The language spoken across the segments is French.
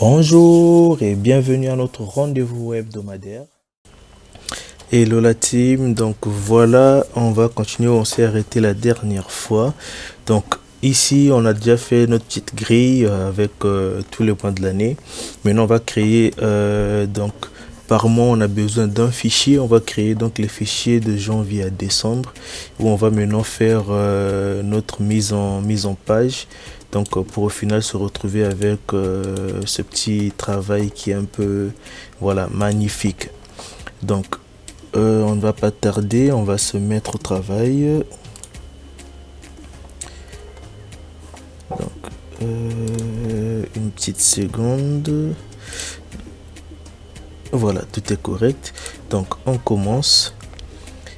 Bonjour et bienvenue à notre rendez-vous hebdomadaire. Hello la team, donc voilà, on va continuer, on s'est arrêté la dernière fois. Donc ici, on a déjà fait notre petite grille avec tous les mois de l'année. Maintenant, on va créer, donc par mois, on a besoin d'un fichier. On va créer donc les fichiers de janvier à décembre où on va maintenant faire notre mise en page. Donc pour au final se retrouver avec ce petit travail qui est un peu voilà magnifique. Donc on ne va pas tarder, on va se mettre au travail. Donc une petite seconde. Voilà, tout est correct. Donc on commence.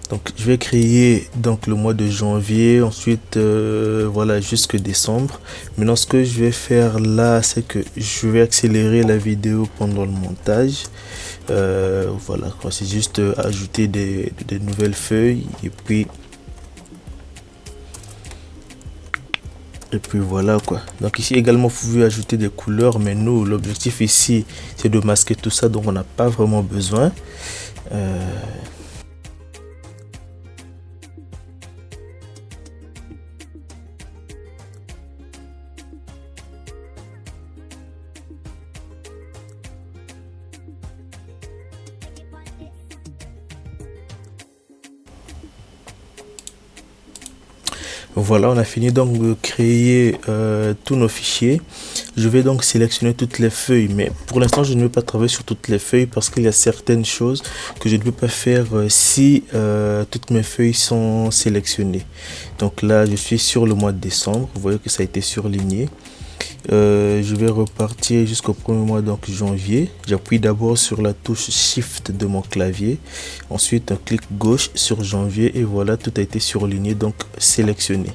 Donc je vais créer donc le mois de janvier, ensuite voilà jusque décembre. Maintenant ce que je vais faire là, c'est que je vais accélérer la vidéo pendant le montage. Voilà, c'est juste ajouter des nouvelles feuilles et puis voilà quoi. Donc ici également vous pouvez ajouter des couleurs, mais nous l'objectif ici c'est de masquer tout ça, donc on n'a pas vraiment besoin. Voilà, on a fini donc de créer tous nos fichiers. Je vais donc sélectionner toutes les feuilles, mais pour l'instant je ne vais pas travailler sur toutes les feuilles parce qu'il y a certaines choses que je ne peux pas faire si toutes mes feuilles sont sélectionnées. Donc là je suis sur le mois de décembre, vous voyez que ça a été surligné. Je vais repartir jusqu'au premier mois, donc janvier. J'appuie d'abord sur la touche Shift de mon clavier, ensuite un clic gauche sur janvier et voilà, tout a été surligné, donc sélectionné.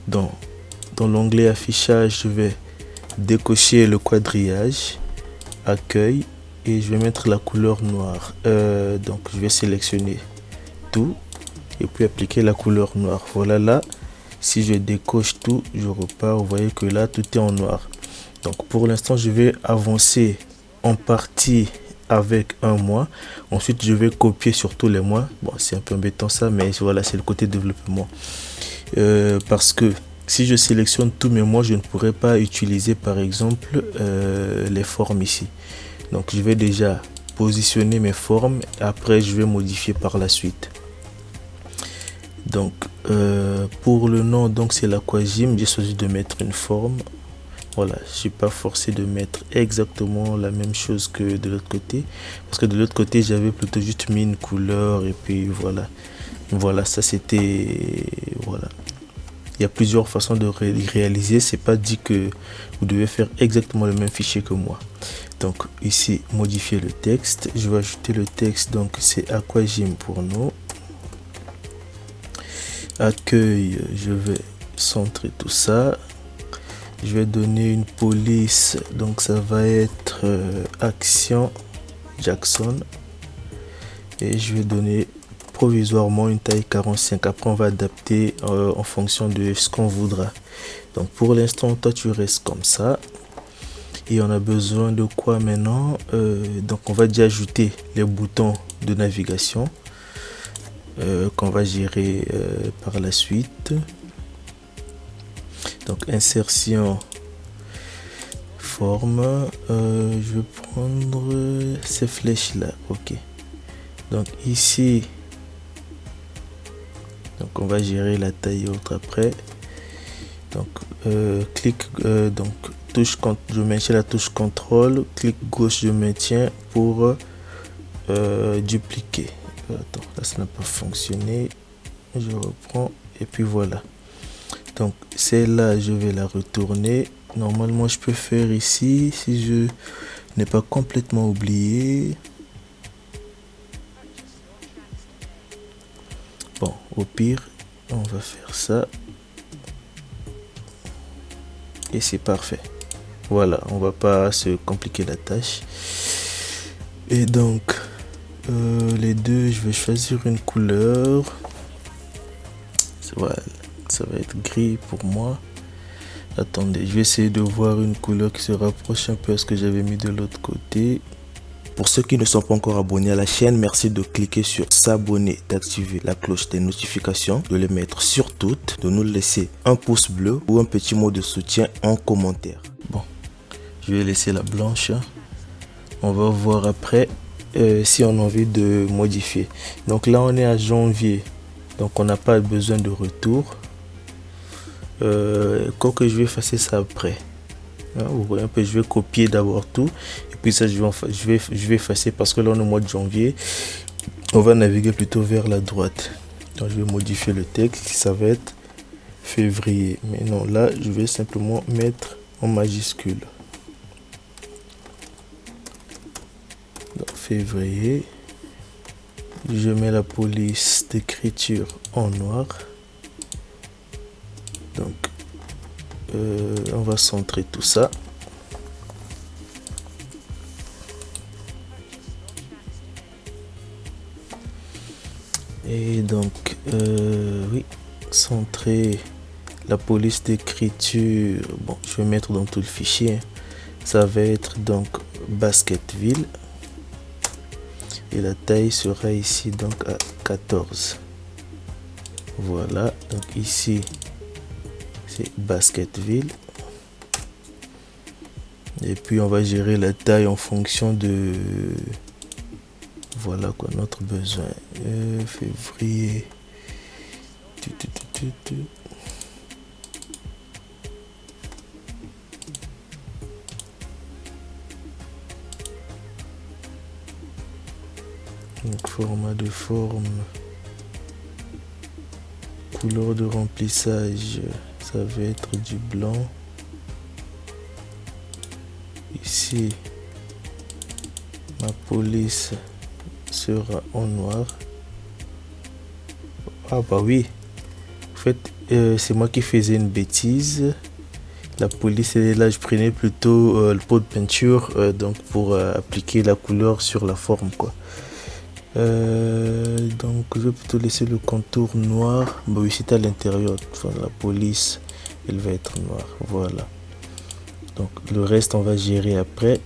Dans l'onglet affichage, je vais décocher le quadrillage, accueil et je vais mettre la couleur noire. Donc je vais sélectionner tout et puis appliquer la couleur noire. Voilà, là si je décoche tout, je repars, vous voyez que là tout est en noir. Donc pour l'instant je vais avancer en partie avec un mois, ensuite je vais copier sur tous les mois. Bon, c'est un peu embêtant ça, mais voilà, c'est le côté développement. Parce que si je sélectionne tous mes mois, je ne pourrai pas utiliser par exemple les formes ici. Donc je vais déjà positionner mes formes, après je vais modifier par la suite. Donc pour le nom, donc c'est l'aquagym, j'ai choisi de mettre une forme. Voilà, je suis pas forcé de mettre exactement la même chose que de l'autre côté, parce que de l'autre côté j'avais plutôt juste mis une couleur et puis voilà, ça c'était voilà. Il y a plusieurs façons de réaliser, c'est pas dit que vous devez faire exactement le même fichier que moi. Donc ici modifier le texte, je vais ajouter le texte, donc c'est aquagym pour nous. Accueil, je vais centrer tout ça. Je vais donner une police, donc ça va être Action Jackson. Et je vais donner provisoirement une taille 45. Après on va adapter en fonction de ce qu'on voudra. Donc pour l'instant toi tu restes comme ça. Et on a besoin de quoi maintenant? Donc on va déjà ajouter les boutons de navigation qu'on va gérer par la suite. Donc insertion, forme, je vais prendre ces flèches là, ok. Donc ici, donc on va gérer la taille autre après. Donc clic, donc touche, je maintiens la touche contrôle, clic gauche je maintiens pour dupliquer. Attends, là ça n'a pas fonctionné, je reprends et puis voilà. Donc celle-là je vais la retourner. Normalement je peux faire ici, si je n'ai pas complètement oublié. Bon, au pire on va faire ça et c'est parfait. Voilà, on va pas se compliquer la tâche. Et donc les deux, je vais choisir une couleur. Voilà, ça va être gris pour moi. Attendez, je vais essayer de voir une couleur qui se rapproche un peu à ce que j'avais mis de l'autre côté. Pour ceux qui ne sont pas encore abonnés à la chaîne, merci de cliquer sur s'abonner, d'activer la cloche des notifications, de les mettre sur toutes, de nous laisser un pouce bleu ou un petit mot de soutien en commentaire. Bon, je vais laisser la blanche. On va voir après si on a envie de modifier. Donc là, on est à janvier. Donc on n'a pas besoin de retour. Quoi que je vais effacer ça après. Vous voyez un peu, je vais copier d'abord tout. Et puis ça, je vais effacer parce que là, on est au mois de janvier. On va naviguer plutôt vers la droite. Donc je vais modifier le texte. Ça va être février. Mais non, là, je vais simplement mettre en majuscule. Donc, février. Je mets la police d'écriture en noir. Donc, on va centrer tout ça. Et donc, oui, centrer la police d'écriture. Bon, je vais mettre dans tout le fichier. Ça va être donc Basketville. Et la taille sera ici donc à 14. Voilà, donc ici c'est Basketville. Et puis on va gérer la taille en fonction de voilà quoi notre besoin. Février. Donc format de forme, couleur de remplissage, ça va être du blanc. Ici ma police sera en noir. Ah bah oui, en fait c'est moi qui faisais une bêtise. La police est là, je prenais plutôt le pot de peinture donc pour appliquer la couleur sur la forme quoi. Donc je vais plutôt laisser le contour noir. Bon ici à l'intérieur, enfin, la police elle va être noire, voilà. Donc le reste on va gérer après.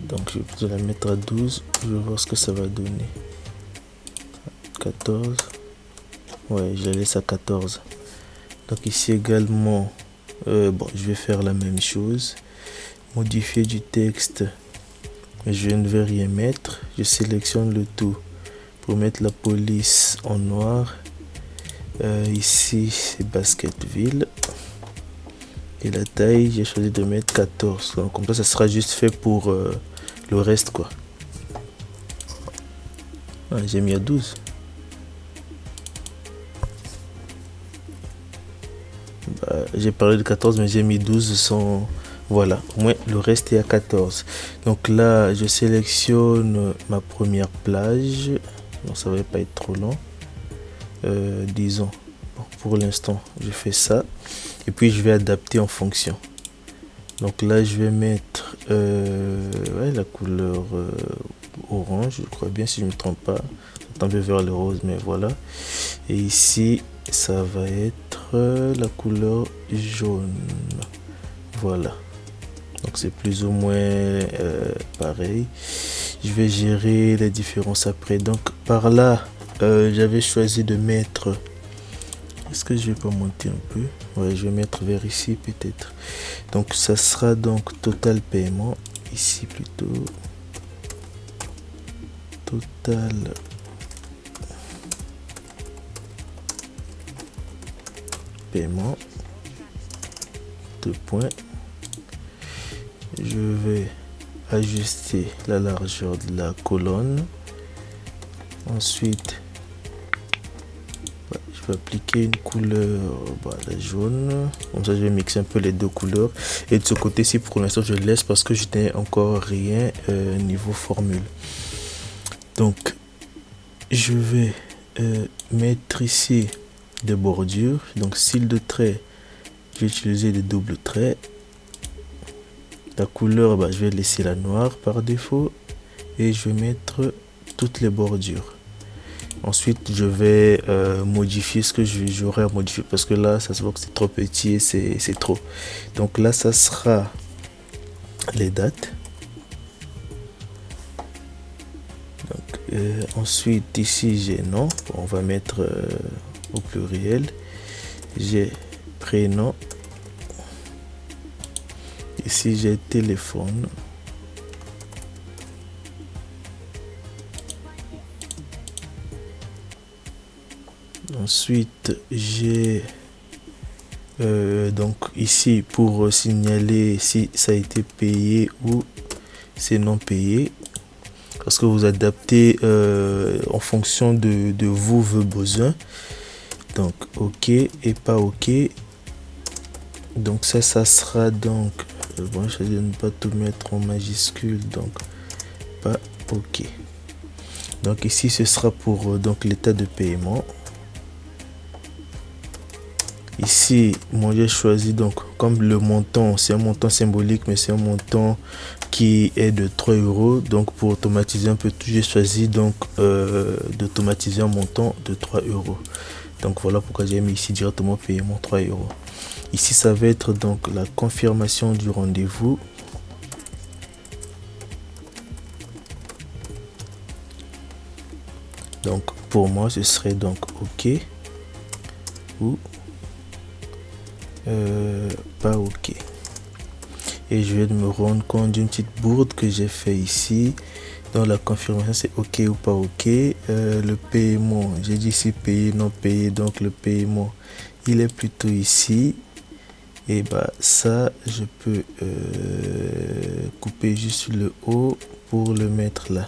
Donc je vais plutôt la mettre à 12. Je vais voir ce que ça va donner. 14. Ouais, je la laisse à 14. Donc ici également bon, je vais faire la même chose. Modifier du texte. Je ne vais rien mettre. Je sélectionne le tout pour mettre la police en noir. Ici c'est Basketville. Et la taille, j'ai choisi de mettre 14. Donc comme ça sera juste fait pour le reste quoi. Ah, j'ai mis à 12. J'ai parlé de 14 mais j'ai mis 12 sans... Voilà, au moins le reste est à 14. Donc là je sélectionne ma première plage. Donc ça va pas être trop long. Disons, bon, pour l'instant je fais ça. Et puis je vais adapter en fonction. Donc là je vais mettre ouais, la couleur orange, je crois bien si je ne me trompe pas. Un peu vers le rose mais voilà. Et ici ça va être la couleur jaune. Voilà. Donc c'est plus ou moins pareil. Je vais gérer les différences après. Donc par là, j'avais choisi de mettre... Est-ce que je vais pas monter un peu? Ouais, je vais mettre vers ici peut-être. Donc ça sera donc total paiement. Ici plutôt. Total paiement. 2 points. Je vais ajuster la largeur de la colonne. Ensuite, je vais appliquer une couleur, la jaune. Comme ça, je vais mixer un peu les deux couleurs. Et de ce côté-ci, pour l'instant, je laisse parce que je n'ai encore rien niveau formule. Donc, je vais mettre ici des bordures. Donc, style de trait, je vais utiliser des doubles traits. La couleur, je vais laisser la noire par défaut et je vais mettre toutes les bordures. Ensuite, je vais modifier ce que j'aurai à modifier parce que là, ça se voit que c'est trop petit et c'est trop. Donc là, ça sera les dates. Donc, ensuite, ici, j'ai nom. On va mettre au pluriel. J'ai prénom. Ici, j'ai téléphone. Ensuite, j'ai donc ici pour signaler si ça a été payé ou c'est non payé. Parce que vous adaptez en fonction de vos besoins. Donc, OK et pas OK. Donc ça sera donc... bon, je vais ne pas tout mettre en majuscule. Donc, pas OK. Donc ici, ce sera pour donc l'état de paiement. Ici, moi j'ai choisi donc comme le montant, c'est un montant symbolique, mais c'est un montant qui est de 3 euros. Donc pour automatiser un peu tout, j'ai choisi donc d'automatiser un montant de 3 euros. Donc voilà pourquoi j'ai mis ici directement paiement 3 euros. Ici, ça va être donc la confirmation du rendez-vous. Donc pour moi, ce serait donc OK ou pas OK. Et je vais me rendre compte d'une petite bourde que j'ai fait ici. Dans la confirmation, c'est OK ou pas OK. Le paiement, j'ai dit ici payer, non payer. Donc le paiement, il est plutôt ici. Et bah ça, je peux couper juste le haut pour le mettre là.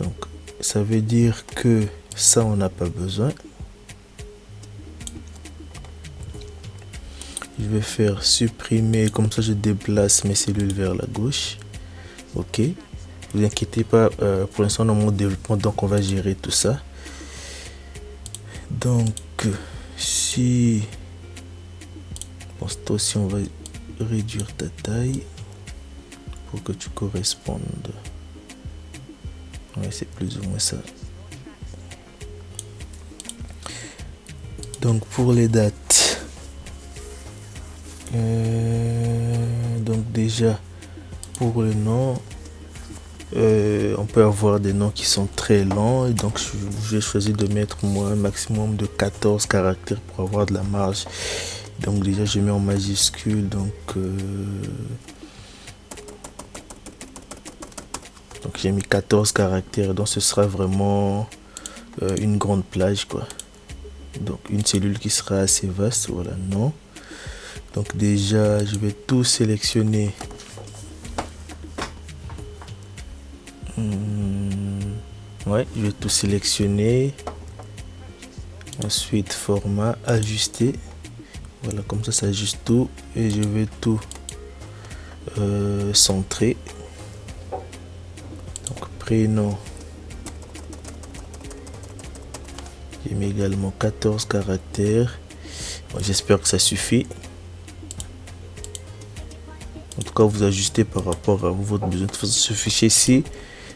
Donc ça veut dire que ça, on n'a pas besoin. Je vais faire supprimer, comme ça je déplace mes cellules vers la gauche. OK. Vous inquiétez pas, pour l'instant dans mon développement, donc on va gérer tout ça. Donc si bon, toi aussi on va réduire ta taille pour que tu correspondes. Ouais, c'est plus ou moins ça. Donc pour les dates, donc déjà pour le nom, on peut avoir des noms qui sont très longs, et donc j'ai choisi de mettre moi un maximum de 14 caractères pour avoir de la marge. Donc déjà je mets en majuscule, donc j'ai mis 14 caractères, donc ce sera vraiment une grande plage quoi. Donc une cellule qui sera assez vaste, voilà, non. Donc déjà je vais tout sélectionner. Ouais, je vais tout sélectionner. Ensuite format, ajuster. Voilà, comme ça ajuste tout, et je vais tout centrer. Donc prénom, j'ai mis également 14 caractères. Bon, j'espère que ça suffit. En tout cas, vous ajustez par rapport à votre besoin. De ce fichier-ci,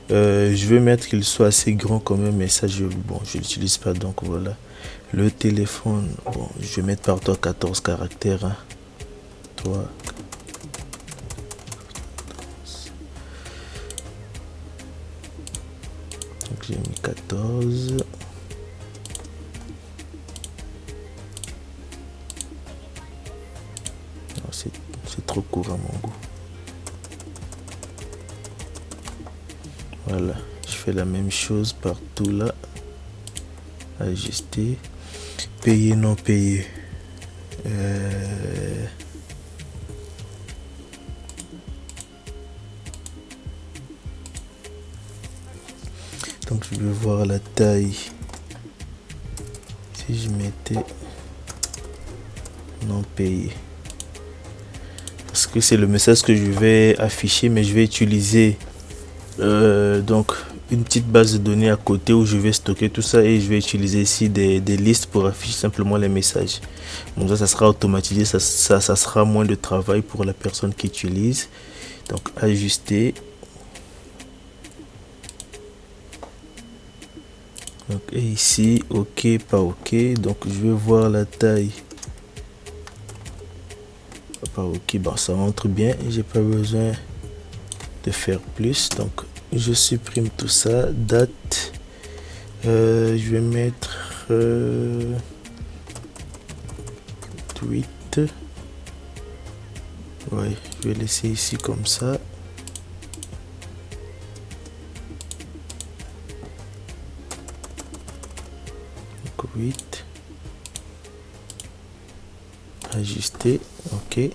je vais mettre qu'il soit assez grand quand même, mais ça, je l'utilise pas. Donc voilà. Le téléphone, bon, je vais mettre partout 14 caractères. Hein. 3. Donc j'ai mis 14. C'est trop court à mon goût. Voilà, je fais la même chose partout là. Ajuster. Payer, non payer. Donc je vais voir la taille. Si je mettais non payer. Parce que c'est le message que je vais afficher, mais je vais utiliser donc une petite base de données à côté où je vais stocker tout ça, et je vais utiliser ici des listes pour afficher simplement les messages. Donc ça sera automatisé, ça sera moins de travail pour la personne qui utilise. Donc ajuster. Donc, et ici, ok, pas ok. Donc, je vais voir la taille. Pas ok, bon, ça rentre bien. J'ai pas besoin de faire plus. Donc, je supprime tout ça. Date. Je vais mettre 8. Ouais, je vais laisser ici comme ça. Donc 8. Ajuster. Ok.